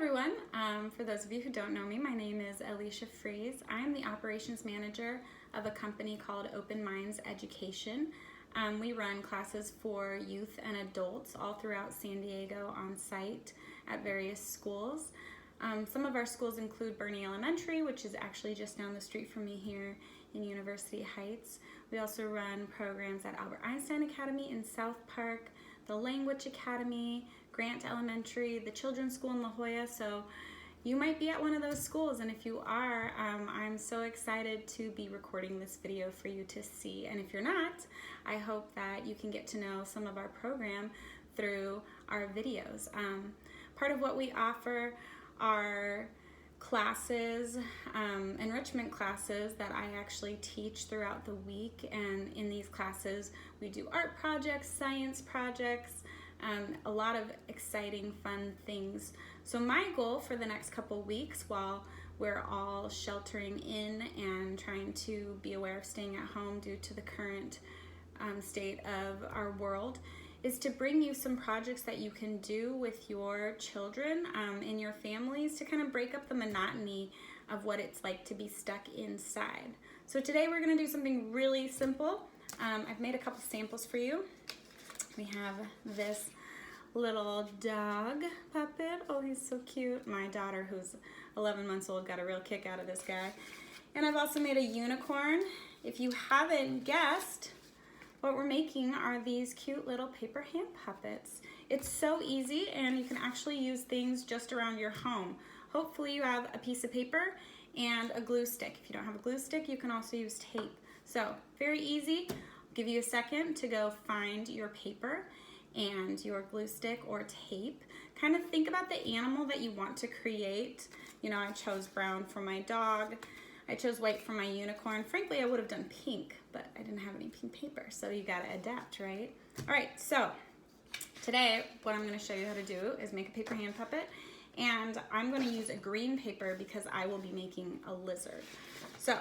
everyone. For those of you who don't know me, my name is Alicia Fries. I am the operations manager of a company called OpenMinds Education. We run classes for youth and adults all throughout San Diego on site at various schools. Some of our schools include Bernie Elementary, which is actually just down the street from me here in University Heights. We also run programs at Albert Einstein Academy in South Park, the Language Academy, Grant Elementary, the Children's School in La Jolla. So you might be at one of those schools, and if you are, I'm so excited to be recording this video for you to see. And if you're not, I hope that you can get to know some of our program through our videos. Part of what we offer are classes, enrichment classes that I actually teach throughout the week, and in these classes we do art projects, science projects, a lot of exciting, fun things. So my goal for the next couple weeks, while we're all sheltering in and trying to be aware of staying at home due to the current state of our world, is to bring you some projects that you can do with your children in your families to kind of break up the monotony of what it's like to be stuck inside. So today we're going to do something really simple. I've made a couple samples for you. We have this little dog puppet. Oh, he's so cute. My daughter, who's 11 months old, got a real kick out of this guy. And I've also made a unicorn. If you haven't guessed, what we're making are these cute little paper hand puppets. It's so easy, and you can actually use things just around your home. Hopefully you have a piece of paper and a glue stick. If you don't have a glue stick, you can also use tape. So very easy. Give you a second to go find your paper and your glue stick or tape. Kind of think about the animal that you want to create. You know, I chose brown for my dog. I chose white for my unicorn. Frankly, I would have done pink, but I didn't have any pink paper, so you gotta adapt, right? All right, so today what I'm gonna show you how to do is make a paper hand puppet, and I'm gonna use a green paper because I will be making a lizard. So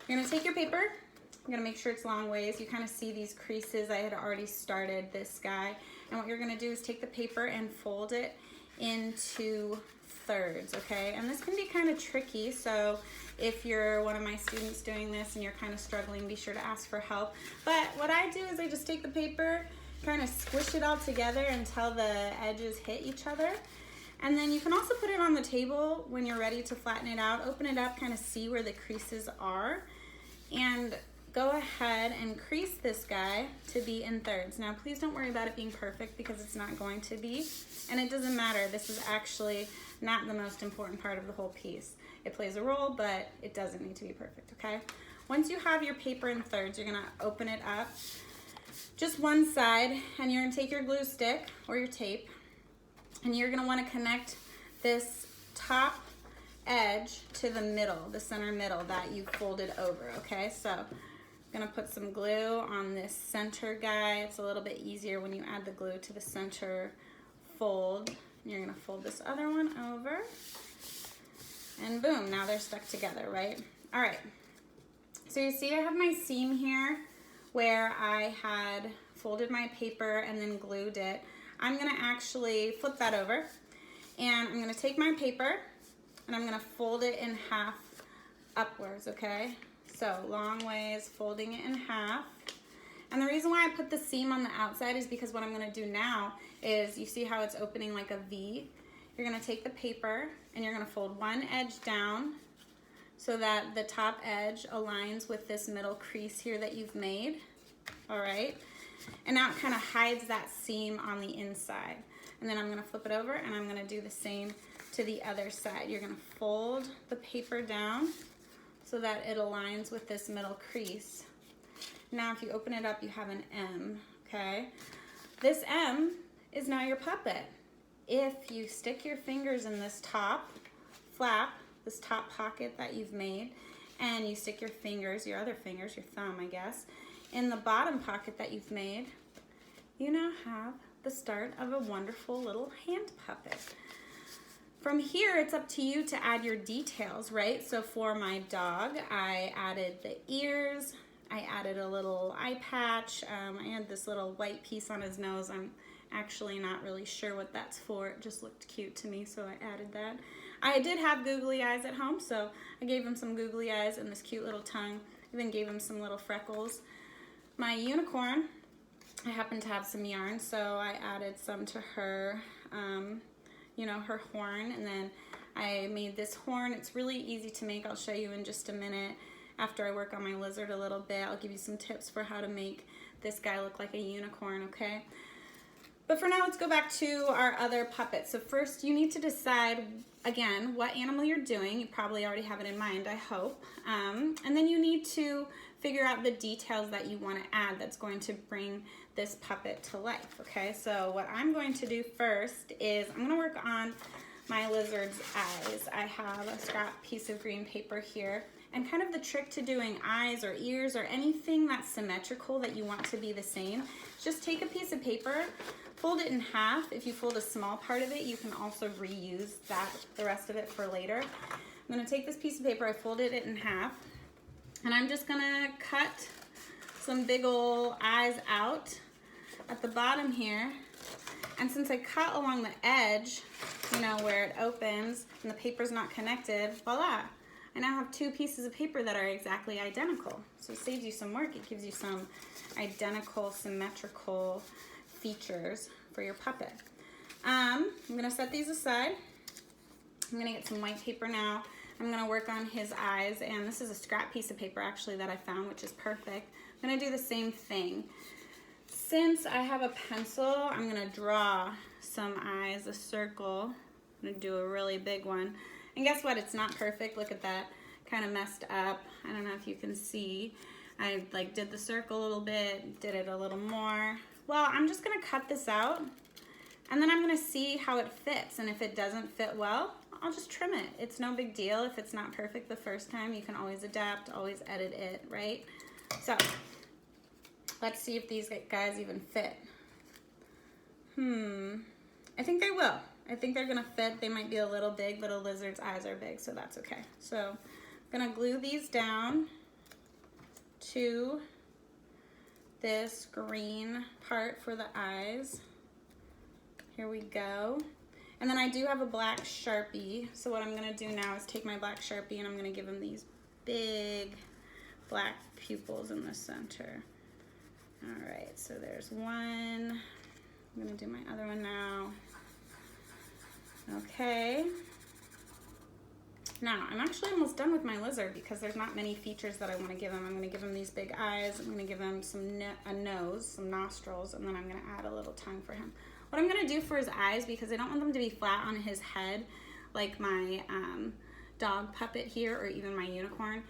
you're gonna take your paper. I'm gonna make sure it's long ways. You kind of see these creases. I had already started this guy. And what you're gonna do is take the paper and fold it into thirds, okay? And this can be kind of tricky, so if you're one of my students doing this and you're kind of struggling, be sure to ask for help. But what I do is I just take the paper, kind of squish it all together until the edges hit each other. And then you can also put it on the table when you're ready to flatten it out. Open it up, kind of see where the creases are, and go ahead and crease this guy to be in thirds. Now, please don't worry about it being perfect because it's not going to be, and it doesn't matter. This is actually not the most important part of the whole piece. It plays a role, but it doesn't need to be perfect, okay? Once you have your paper in thirds, you're gonna open it up just one side, and you're gonna take your glue stick or your tape, and you're gonna wanna connect this top edge to the middle, the center middle that you folded over, okay? So I'm gonna put some glue on this center guy. It's a little bit easier when you add the glue to the center fold. You're gonna fold this other one over, and boom, now they're stuck together, right? All right, so you see I have my seam here where I had folded my paper and then glued it. I'm gonna actually flip that over, and I'm gonna take my paper and I'm gonna fold it in half upwards, okay? So long ways, folding it in half. And the reason why I put the seam on the outside is because what I'm gonna do now is, you see how it's opening like a V? You're gonna take the paper and you're gonna fold one edge down so that the top edge aligns with this middle crease here that you've made, all right? And now it kind of hides that seam on the inside. And then I'm gonna flip it over and I'm gonna do the same to the other side. You're gonna fold the paper down so that it aligns with this middle crease. Now if you open it up, you have an M, okay? This M is now your puppet. If you stick your fingers in this top flap, this top pocket that you've made, and you stick your fingers, your other fingers, your thumb I guess, in the bottom pocket that you've made, you now have the start of a wonderful little hand puppet. From here, it's up to you to add your details, right? So for my dog, I added the ears, I added a little eye patch, I had this little white piece on his nose. I'm Actually not really sure what that's for. It just looked cute to me, so I added that. I did have googly eyes at home, so I gave him some googly eyes and this cute little tongue. Even gave him some little freckles. My unicorn, I happen to have some yarn, so I added some to her, you know, her horn, and then I made this horn. It's really easy to make. I'll show you in just a minute. After I work on my lizard a little bit, I'll give you some tips for how to make this guy look like a unicorn, okay? But for now, let's go back to our other puppet. So first, you need to decide, again, what animal you're doing. You probably already have it in mind, I hope. And then you need to figure out the details that you want to add that's going to bring this puppet to life, okay? So what I'm going to do first is I'm going to work on my lizard's eyes. I have a scrap piece of green paper here. And kind of the trick to doing eyes or ears or anything that's symmetrical that you want to be the same, just take a piece of paper, fold it in half. If you fold a small part of it, you can also reuse the rest of it for later. I'm gonna take this piece of paper, I folded it in half, and I'm just gonna cut some big ol' eyes out at the bottom here. And since I cut along the edge, you know, where it opens and the paper's not connected, voila. I now have two pieces of paper that are exactly identical. So it saves you some work. It gives you some identical, symmetrical features for your puppet. I'm gonna set these aside. I'm gonna get some white paper now. I'm gonna work on his eyes, and this is a scrap piece of paper actually that I found, which is perfect. I'm gonna do the same thing. Since I have a pencil, I'm gonna draw some eyes, a circle. I'm gonna do a really big one. And guess what? It's not perfect. Look at that. Kind of messed up. I don't know if you can see. I like did the circle a little bit, did it a little more. Well, I'm just gonna cut this out and then I'm gonna see how it fits. And if it doesn't fit well, I'll just trim it. It's no big deal. If it's not perfect the first time, you can always adapt, always edit it, right? So let's see if these guys even fit. I think they will. I think they're gonna fit. They might be a little big, but a lizard's eyes are big, so that's okay. So I'm gonna glue these down to this green part for the eyes. Here we go. And then I do have a black Sharpie. So what I'm gonna do now is take my black Sharpie and I'm gonna give him these big black pupils in the center. All right, so there's one. I'm gonna do my other one now. Okay. Now, I'm actually almost done with my lizard because there's not many features that I want to give him. I'm going to give him these big eyes. I'm going to give him a nose, some nostrils, and then I'm going to add a little tongue for him. What I'm going to do for his eyes, because I don't want them to be flat on his head like my dog puppet here or even my unicorn,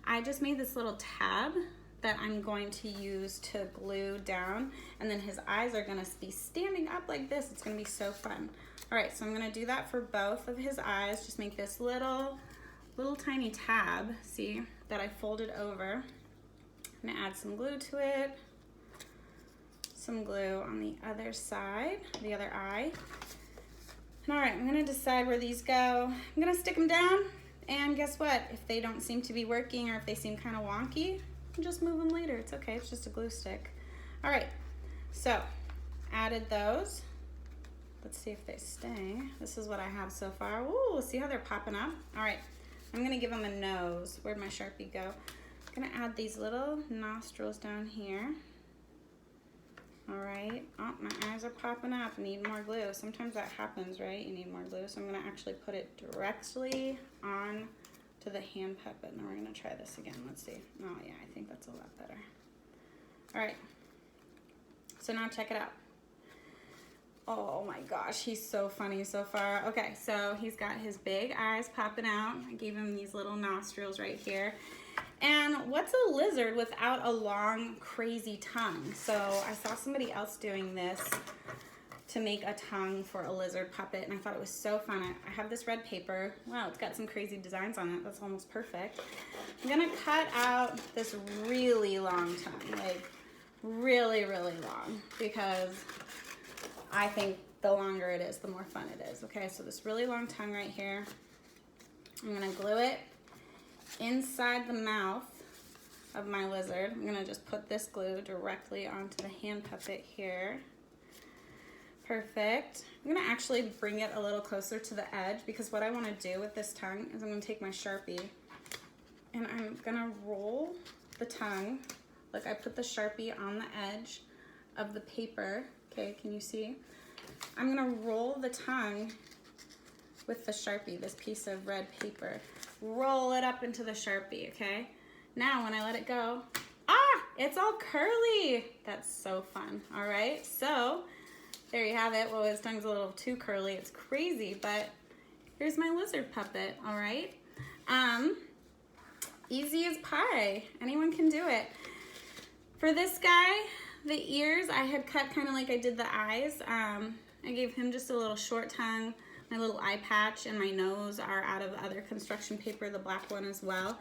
I just made this little tab that I'm going to use to glue down, and then his eyes are going to be standing up like this. It's going to be so fun. All right, so I'm gonna do that for both of his eyes. Just make this little tiny tab, see, that I folded over. I'm gonna add some glue to it. Some glue on the other side, the other eye. And all right, I'm gonna decide where these go. I'm gonna stick them down, and guess what? If they don't seem to be working or if they seem kind of wonky, I'll just move them later. It's okay, it's just a glue stick. All right, so added those. Let's see if they stay. This is what I have so far. Ooh, see how they're popping up? All right, I'm gonna give them a nose. Where'd my Sharpie go? I'm gonna add these little nostrils down here. All right, oh, my eyes are popping up. Need more glue. Sometimes that happens, right? You need more glue. So I'm gonna actually put it directly on to the hand puppet. And then we're gonna try this again. Let's see. Oh yeah, I think that's a lot better. All right, so now check it out. Oh my gosh, he's so funny so far. Okay, so he's got his big eyes popping out. I gave him these little nostrils right here. And what's a lizard without a long, crazy tongue? So I saw somebody else doing this to make a tongue for a lizard puppet, and I thought it was so fun. I have this red paper. Wow, it's got some crazy designs on it. That's almost perfect. I'm gonna cut out this really long tongue, like really, really long, because I think the longer it is, the more fun it is. Okay, so this really long tongue right here, I'm gonna glue it inside the mouth of my lizard. I'm gonna just put this glue directly onto the hand puppet here. Perfect. I'm gonna actually bring it a little closer to the edge because what I wanna do with this tongue is I'm gonna take my Sharpie and I'm gonna roll the tongue. Look, I put the Sharpie on the edge of the paper. Okay, can you see? I'm gonna roll the tongue with the Sharpie, this piece of red paper. Roll it up into the Sharpie, okay? Now when I let it go, it's all curly. That's so fun, all right? So, there you have it. Well, his tongue's a little too curly. It's crazy, but here's my lizard puppet, all right? Easy as pie. Anyone can do it. For this guy, the ears, I had cut kind of like I did the eyes. I gave him just a little short tongue. My little eye patch and my nose are out of other construction paper, the black one as well.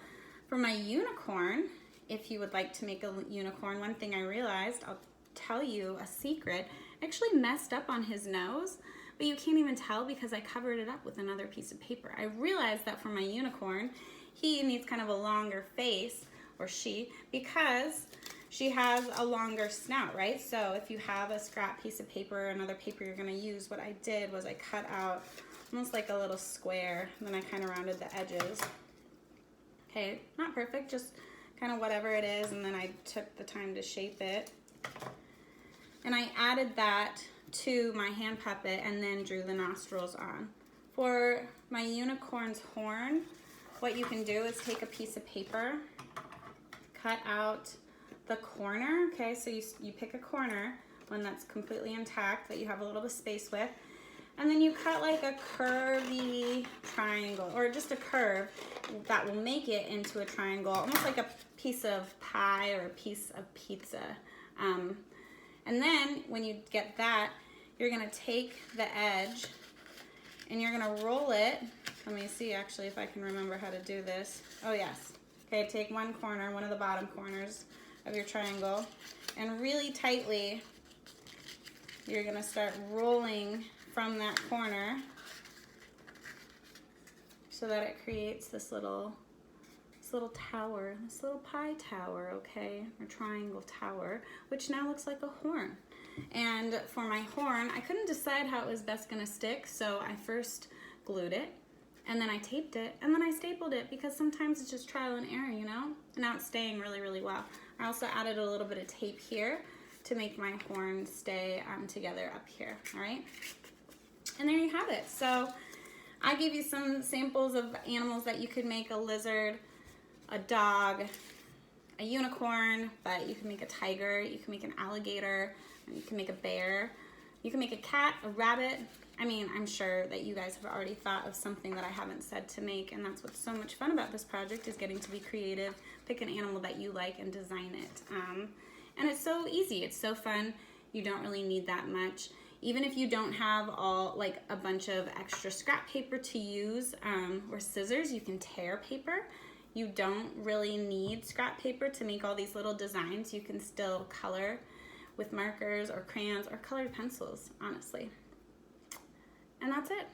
For my unicorn, if you would like to make a unicorn, one thing I realized, I'll tell you a secret, I actually messed up on his nose, but you can't even tell because I covered it up with another piece of paper. I realized that for my unicorn, he needs kind of a longer face, or she, because she has a longer snout, right? So if you have a scrap piece of paper or another paper you're gonna use, what I did was I cut out almost like a little square, and then I kind of rounded the edges. Okay, not perfect, just kind of whatever it is, and then I took the time to shape it. And I added that to my hand puppet and then drew the nostrils on. For my unicorn's horn, what you can do is take a piece of paper, cut out the corner, okay, so you pick a corner, one that's completely intact that you have a little bit of space with, and then you cut like a curvy triangle, or just a curve that will make it into a triangle, almost like a piece of pie or a piece of pizza. And then when you get that, you're gonna take the edge and you're gonna roll it. Let me see actually if I can remember how to do this. Oh yes. Okay, take one corner, one of the bottom corners of your triangle, and really tightly you're gonna start rolling from that corner so that it creates this little tower, this little pie tower, okay, or triangle tower, which now looks like a horn. And for my horn, I couldn't decide how it was best gonna stick, so I first glued it, and then I taped it, and then I stapled it, because sometimes it's just trial and error, you know? And now it's staying really, really well. I also added a little bit of tape here to make my horn stay together up here, all right? And there you have it. So I gave you some samples of animals that you could make: a lizard, a dog, a unicorn, but you can make a tiger, you can make an alligator, you can make a bear, you can make a cat, a rabbit. I mean, I'm sure that you guys have already thought of something that I haven't said to make, and that's what's so much fun about this project, is getting to be creative, pick an animal that you like and design it. And it's so easy, it's so fun, you don't really need that much. Even if you don't have like a bunch of extra scrap paper to use, or scissors, you can tear paper. You don't really need scrap paper to make all these little designs. You can still color with markers or crayons or colored pencils, honestly. And that's it.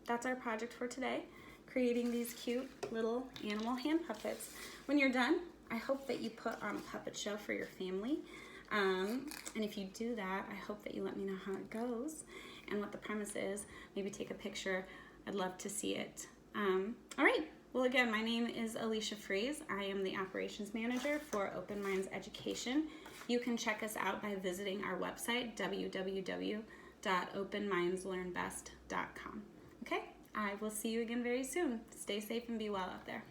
That's our project for today, creating these cute little animal hand puppets. When you're done, I hope that you put on a puppet show for your family. And if you do that, I hope that you let me know how it goes and what the premise is. Maybe take a picture. I'd love to see it. All right. Well, again, my name is Alicia Fries. I am the operations manager for OpenMinds Education. You can check us out by visiting our website, www.openmindslearnbest.com. Okay, I will see you again very soon. Stay safe and be well out there.